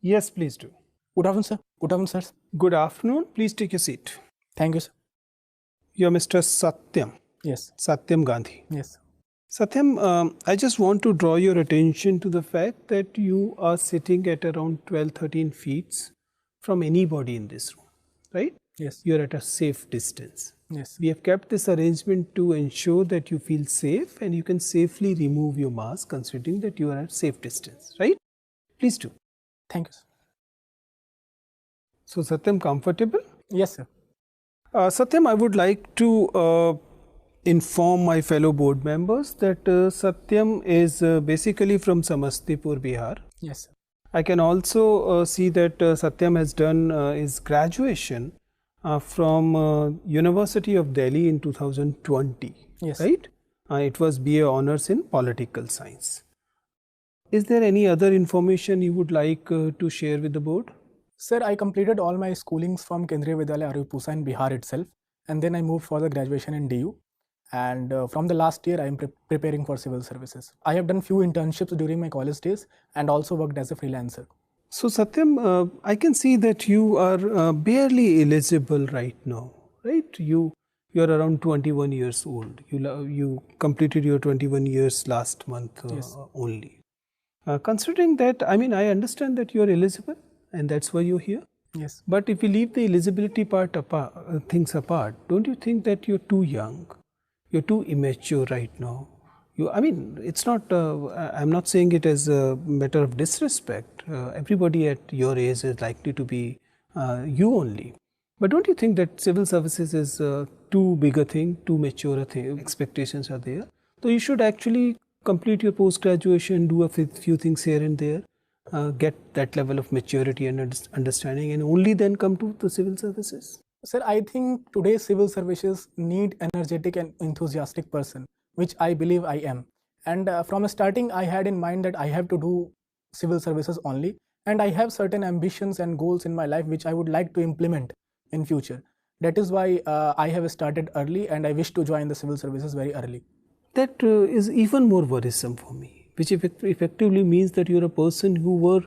Yes, please do. Good afternoon, sir. Good afternoon, sir. Good afternoon. Please take a seat. Thank you, sir. You're Mr. Satyam. Yes. Satyam Gandhi. Yes. Satyam, I just want to draw your attention to the fact that you are sitting at around 12-13 feet from anybody in this room, right? Yes. You're at a safe distance. Yes. We have kept this arrangement to ensure that you feel safe and you can safely remove your mask considering that you are at safe distance, right? Please do. Thank you, sir. So, Satyam, comfortable? Yes, sir. Satyam, I would like to inform my fellow board members that Satyam is basically from Samastipur, Bihar. Yes, sir. I can also see that Satyam has done his graduation from University of Delhi in 2020. Yes. Right? It was BA Honours in Political Science. Is there any other information you would like to share with the board? Sir, I completed all my schoolings from Kendriya Vidyalaya Arupusa in Bihar itself, and then I moved for the graduation in DU. And from the last year, I am preparing for civil services. I have done few internships during my college days and also worked as a freelancer. So Satyam, I can see that you are barely eligible right now, right? You're around 21 years old. You completed your 21 years last month Yes. only. Considering that, I mean, I understand that you're eligible and that's why you're here. Yes. But if you leave the eligibility part things apart, don't you think that you're too young? You're too immature right now. I mean, it's not, I'm not saying it as a matter of disrespect. Everybody at your age is likely to be you only. But don't you think that civil services is too big a thing, too mature a thing, expectations are there? So you should actually complete your post-graduation, do a few things here and there, get that level of maturity and understanding, and only then come to the civil services. Sir, I think today's civil services need energetic and enthusiastic person, which I believe I am. And from starting, I had in mind that I have to do civil services only. And I have certain ambitions and goals in my life which I would like to implement in future. That is why I have started early and I wish to join the civil services very early. That is even more worrisome for me, which effectively means that you're a person who were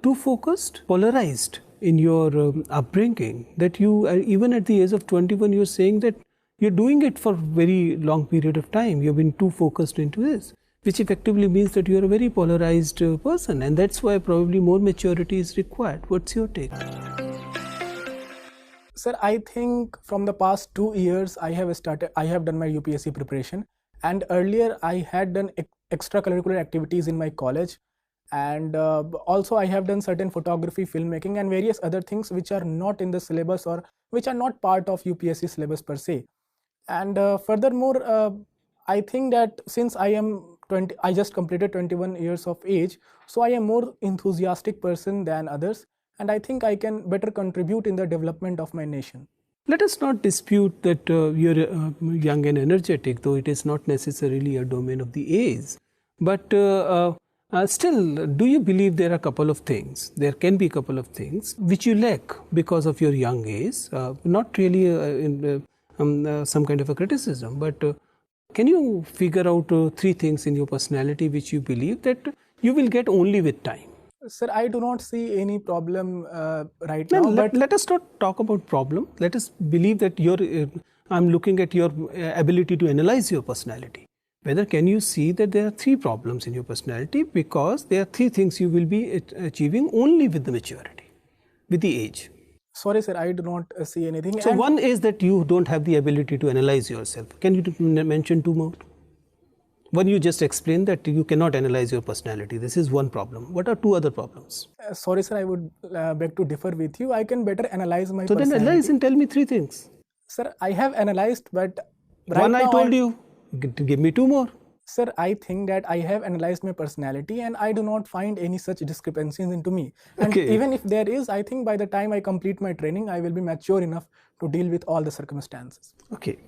too focused, polarized in your upbringing, that you even at the age of 21 you're saying that you're doing it for a very long period of time. You've been too focused into this, which effectively means that you're a very polarized person, and that's why probably more maturity is required. What's your take? Sir, I think from the past 2 years I have done my UPSC preparation, and earlier I had done extracurricular activities in my college, and also I have done certain photography, filmmaking and various other things which are not in the syllabus or which are not part of UPSC syllabus per se. And furthermore, I think that since I just completed 21 years of age, so I am more enthusiastic person than others, and I think I can better contribute in the development of my nation. Let us not dispute that you're young and energetic, though it is not necessarily a domain of the age. But still, do you believe there are a couple of things, there can be a couple of things which you lack because of your young age, not really some kind of a criticism, but can you figure out 3 things in your personality which you believe that you will get only with time? Sir, I do not see any problem right now. Let us not talk about problem. Let us believe that I'm looking at your ability to analyze your personality. Whether can you see that there are 3 problems in your personality, because there are 3 things you will be achieving only with the maturity, with the age. Sorry, sir, I do not see anything. So one is that you don't have the ability to analyze yourself. Can you mention 2 more? One, you just explained that you cannot analyze your personality. This is one problem. What are 2 other problems? Sorry, sir, I would beg to differ with you. I can better analyze my personality. So then analyze and tell me 3 things. Sir, I have analyzed, but right one now I told you. Give me 2 more. Sir, I think that I have analyzed my personality and I do not find any such discrepancies into me. And even if there is, I think by the time I complete my training, I will be mature enough to deal with all the circumstances. Okay.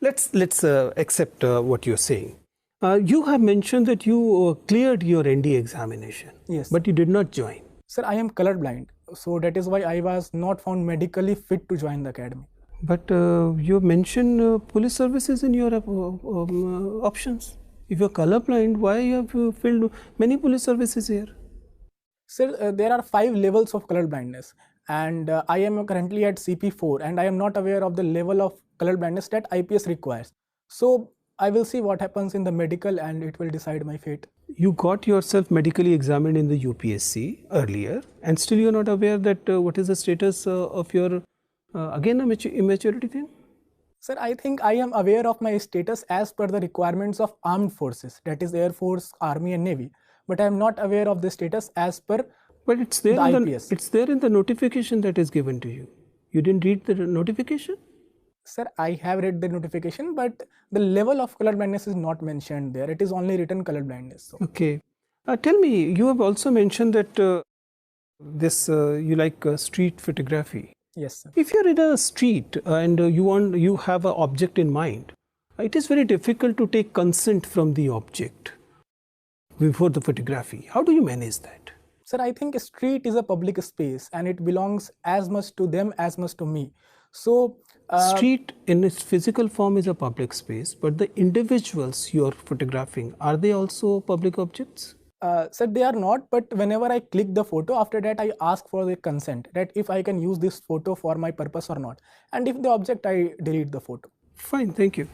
Let's accept what you're saying. You have mentioned that you cleared your ND examination. Yes. But you did not join. Sir, I am colorblind. So that is why I was not found medically fit to join the academy. But you mentioned police services in your options. If you're colorblind, why you have filled many police services here? Sir, there are 5 levels of color blindness, and I am currently at CP4, and I am not aware of the level of color blindness that IPS requires. So I will see what happens in the medical, and it will decide my fate. You got yourself medically examined in the UPSC earlier, and still you're not aware that what is the status of your, again, immaturity thing? Sir, I think I am aware of my status as per the requirements of armed forces, that is Air Force, Army and Navy, but I am not aware of the status as per But it's there, the in the, IPS. it's there in the notification that is given to you. You didn't read the notification? Sir, I have read the notification, but the level of color blindness is not mentioned there. It is only written color blindness. So. Okay. Tell me, you have also mentioned that you like street photography. Yes, sir. If you're in a street and you have an object in mind, it is very difficult to take consent from the object before the photography. How do you manage that? Sir, I think a street is a public space and it belongs as much to them as much to me. So, street in its physical form is a public space, but the individuals you are photographing, are they also public objects? Sir, they are not, but whenever I click the photo, after that I ask for the consent that if I can use this photo for my purpose or not. And if the object, I delete the photo. Fine, thank you.